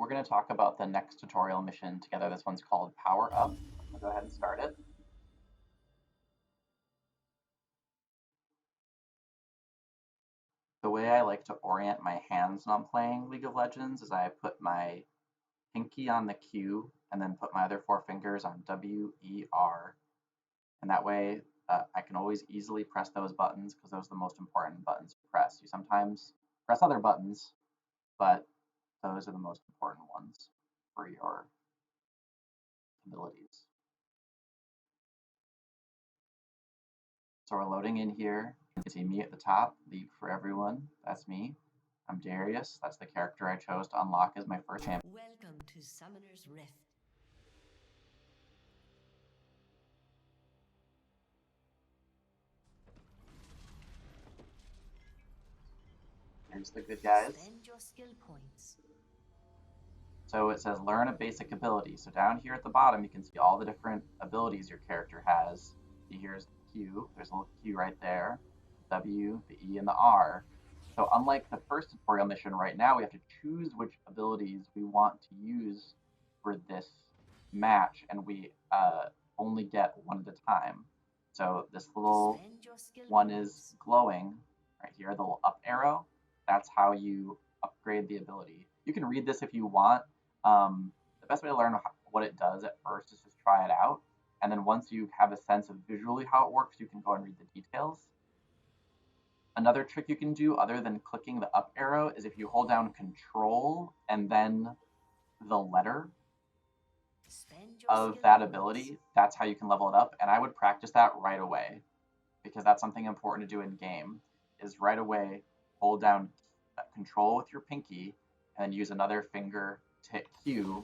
we're going to talk about the next tutorial mission together. This one's called Power Up. I'll go ahead and start it. The way I like to orient my hands when I'm playing League of Legends is I put my pinky on the Q and then put my other four fingers on W, E, R. And that way I can always easily press those buttons because those are the most important buttons to press. You sometimes press other buttons, but those are the most important ones for your abilities. So we're loading in here. You can see me at the top, League for Everyone. That's me. I'm Darius. That's the character I chose to unlock as my first champion. Welcome to Summoner's Rift. Here's the good guys. Spend your skill points. So it says learn a basic ability. So down here at the bottom, you can see all the different abilities your character has. See, here's the Q. There's a little Q right there. W, the E, and the R. So unlike the first tutorial mission right now, we have to choose which abilities we want to use for this match, and we only get one at a time. So this little one is glowing right here, the little up arrow. That's how you upgrade the ability. You can read this if you want. The best way to learn what it does at first is just try it out. And then once you have a sense of visually how it works, you can go and read the details. Another trick you can do other than clicking the up arrow is if you hold down Control and then the letter of that ability, that's how you can level it up. And I would practice that right away because that's something important to do in game, is right away hold down Control with your pinky and then use another finger to hit Q,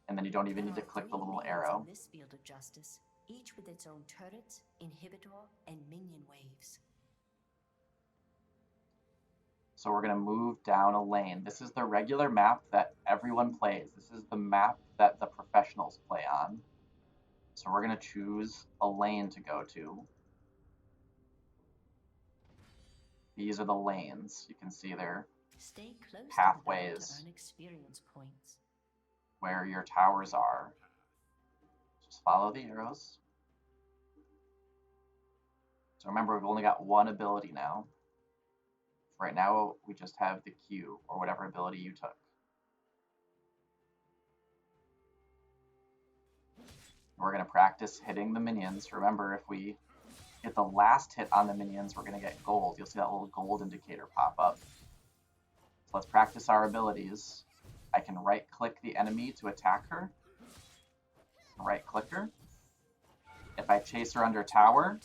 and then you don't even need to click the little arrow. In this field of justice, each with its own turrets, inhibitor, and minion waves. So we're going to move down a lane. This is the regular map that everyone plays. This is the map that the professionals play on. So we're going to choose a lane to go to. These are the lanes. You can see they're pathways to earn experience points. Where your towers are. Just follow the arrows. So remember, we've only got one ability now. Right now, we just have the Q, or whatever ability you took. We're going to practice hitting the minions. Remember, if we hit the last hit on the minions, we're going to get gold. You'll see that little gold indicator pop up. So let's practice our abilities. I can right-click the enemy to attack her. Right-click her. If I chase her under tower,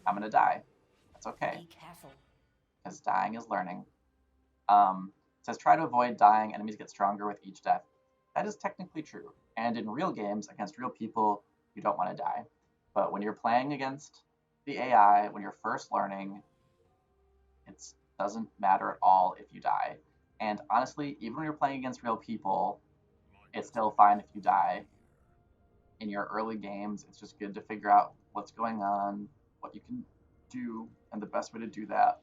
I'm going to die. That's okay. Be careful. Because dying is learning. It says try to avoid dying. Enemies get stronger with each death. That is technically true. And in real games, against real people, you don't want to die. But when you're playing against the AI, when you're first learning, it doesn't matter at all if you die. And honestly, even when you're playing against real people, it's still fine if you die. In your early games, it's just good to figure out what's going on, what you can do, and the best way to do that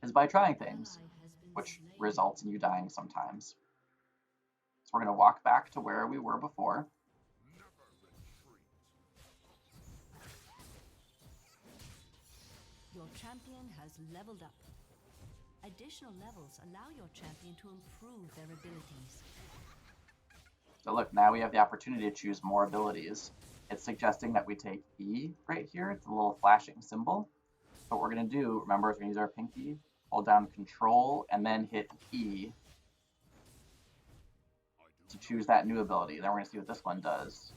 is by trying things, which results in you dying sometimes. So we're going to walk back to where we were before. Your champion has leveled up. Additional levels allow your champion to improve their abilities. So look, now we have the opportunity to choose more abilities. It's suggesting that we take E right here. It's a little flashing symbol. So what we're going to do, remember, is we're going to use our pinky, hold down Control, and then hit E to choose that new ability. Then we're going to see what this one does.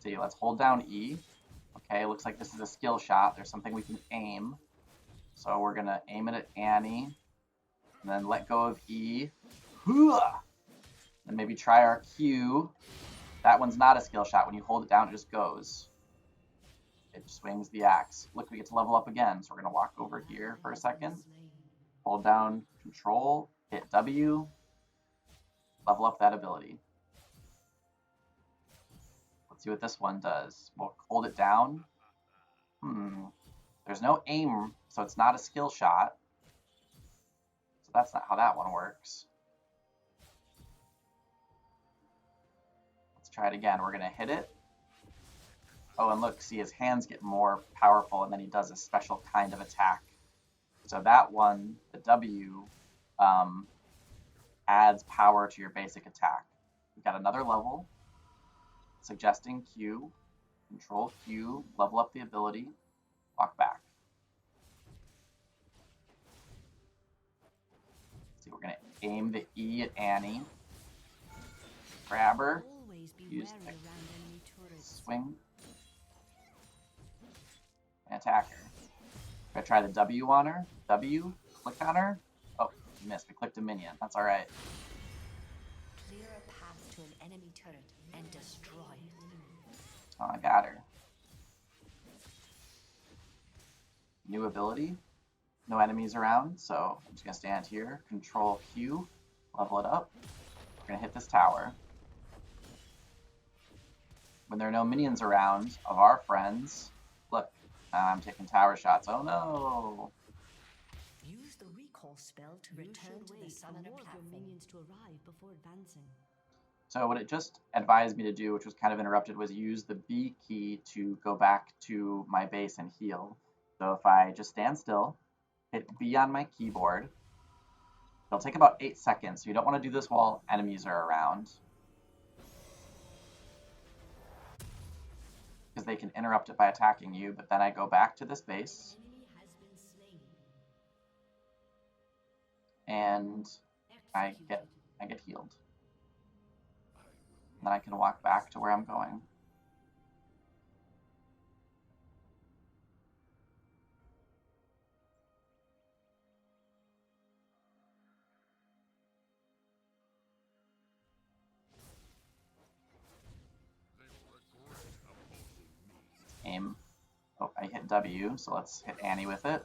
See, let's hold down E. Okay, looks like this is a skill shot. There's something we can aim. So we're going to aim it at Annie, and then let go of E. Then maybe try our Q. That one's not a skill shot. When you hold it down, it just goes. It swings the axe. Look, we get to level up again. So we're going to walk over here for a second. Hold down Control, hit W, level up that ability. Let's see what this one does. We'll hold it down, There's no aim, so it's not a skill shot. So that's not how that one works. Let's try it again. We're going to hit it. Oh, and look, see, his hands get more powerful, and then he does a special kind of attack. So that one, the W, adds power to your basic attack. We've got another level, suggesting Q, control Q, level up the ability, walk back. See, we're going to aim the E at Annie, grab her, use the swing, and attack her. We're going to try the W on her. W, click on her. Oh, you missed. We clicked a minion. That's all right. Clear a path to an enemy turret and destroy it. Oh, I got her. New ability. No enemies around, so I'm just going to stand here. Control Q, level it up. We're going to hit this tower. When there are no minions around of our friends, look, I'm taking tower shots. Oh no! Use the recall spell to return to the summoner platform. Minions to arrive before advancing. So what it just advised me to do, which was kind of interrupted, was use the B key to go back to my base and heal. So if I just stand still, hit B on my keyboard, it'll take about 8 seconds. So you don't want to do this while enemies are around, because they can interrupt it by attacking you. But then I go back to this base, and I get healed. And then I can walk back to where I'm going. Aim. Oh, I hit W, so let's hit Annie with it.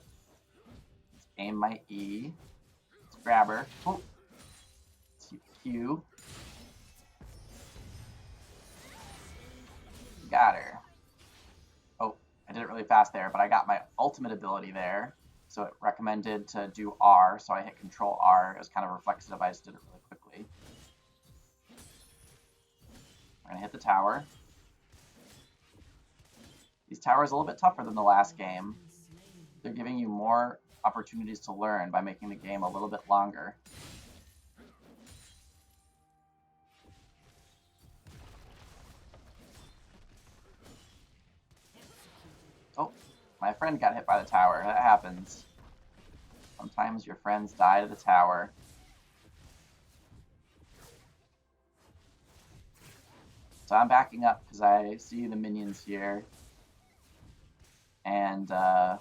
Let's aim my E. Let's grab her. Oh. Let's hit Q. Got her. Oh, I did it really fast there, but I got my ultimate ability there. So it recommended to do R, so I hit Control R. It was kind of reflexive. I just did it really quickly. We're going to hit the tower. These towers are a little bit tougher than the last game. They're giving you more opportunities to learn by making the game a little bit longer. Oh, my friend got hit by the tower. That happens. Sometimes your friends die to the tower. So I'm backing up because I see the minions here. And I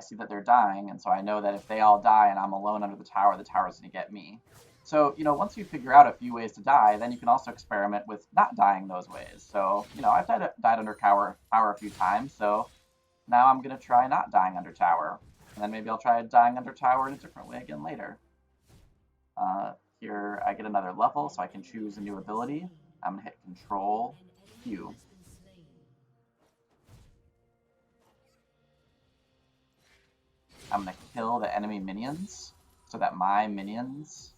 see that they're dying, and so I know that if they all die and I'm alone under the tower's going to get me. So, once you figure out a few ways to die, then you can also experiment with not dying those ways. So, I've died under tower a few times, so now I'm going to try not dying under tower. And then maybe I'll try dying under tower in a different way again later. Here I get another level, so I can choose a new ability. I'm going to hit Control Q. I'm going to kill the enemy minions so that my minions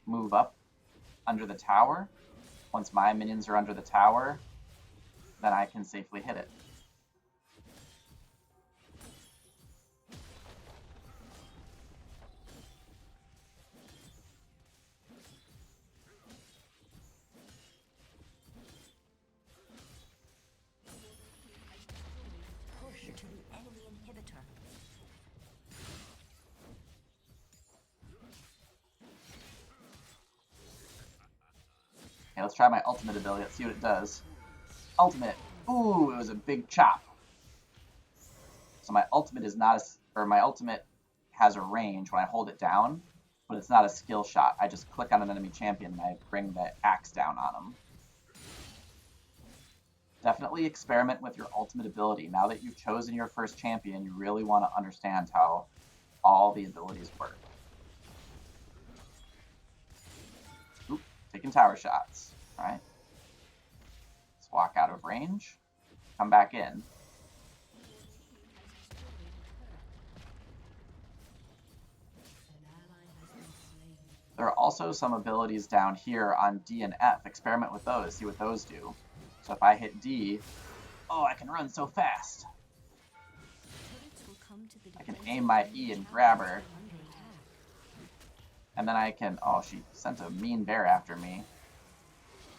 move up under the tower. Once my minions are under the tower, then I can safely hit it. Push to the enemy inhibitor. Okay, let's try my ultimate ability. Let's see what it does. Ultimate. Ooh, it was a big chop. So my ultimate is not my ultimate has a range when I hold it down, but it's not a skill shot. I just click on an enemy champion and I bring the axe down on them. Definitely experiment with your ultimate ability. Now that you've chosen your first champion, you really want to understand how all the abilities work. Oop, taking tower shots. All right. Let's walk out of range. Come back in. There are also some abilities down here on D and F. Experiment with those, see what those do. So if I hit D, oh, I can run so fast. I can aim my E and grab her. And then I can, oh, she sent a mean bear after me.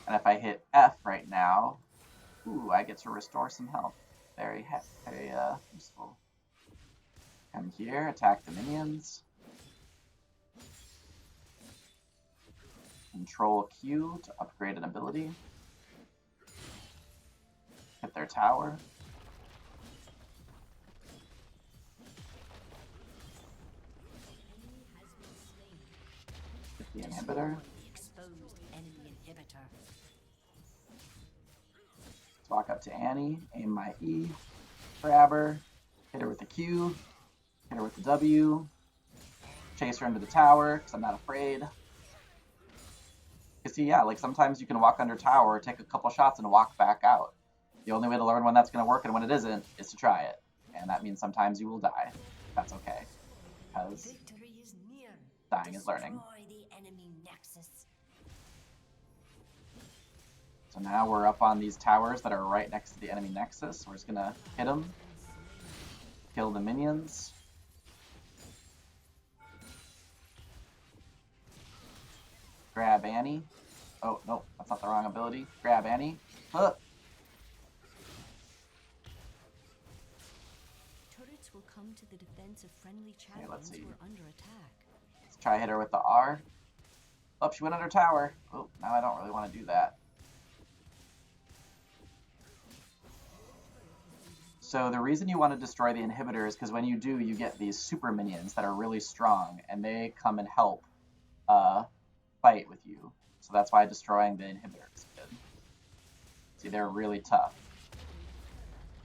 And if I hit F right now, ooh, I get to restore some health. Very useful. Come here, attack the minions. Control Q to upgrade an ability. Hit their tower. Hit the inhibitor. Let's walk up to Annie, aim my E, grab her, hit her with the Q, hit her with the W, chase her into the tower, because I'm not afraid. You see, yeah, like sometimes you can walk under tower, take a couple shots, and walk back out. The only way to learn when that's going to work and when it isn't is to try it. And that means sometimes you will die. That's okay. Because dying is learning. So now we're up on these towers that are right next to the enemy nexus. We're just going to hit them. Kill the minions. Grab Annie. Oh, no, that's not the wrong ability. Grab Annie. Huh. Turrets will come to the defense of friendly champions who are under attack. Let's try hit her with the R. Oh, she went under tower. Oh, now I don't really want to do that. So the reason you want to destroy the inhibitor is because when you do, you get these super minions that are really strong, and they come and help fight with you. So that's why destroying the inhibitor is good. See, they're really tough.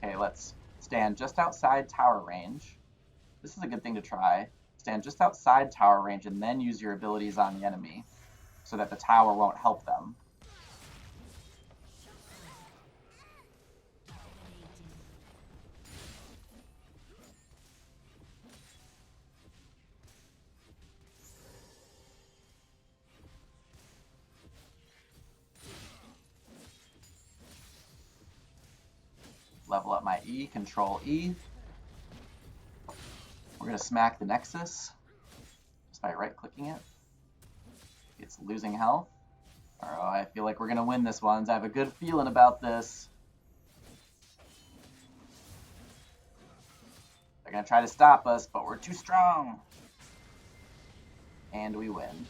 Okay, let's stand just outside tower range. This is a good thing to try. Stand just outside tower range and then use your abilities on the enemy so that the tower won't help them. Level up my E, control E. We're going to smack the Nexus just by right-clicking it. It's losing health. Oh, I feel like we're going to win this one. I have a good feeling about this. They're going to try to stop us, but we're too strong. And we win.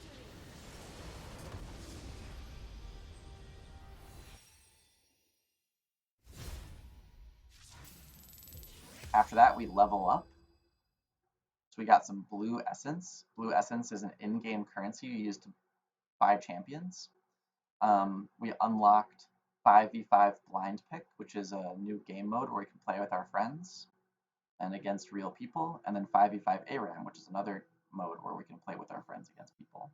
After that, we level up. So we got some blue essence. Blue essence is an in-game currency you use to buy champions. We unlocked 5v5 blind pick, which is a new game mode where we can play with our friends and against real people, and then 5v5 ARAM, which is another mode where we can play with our friends against people.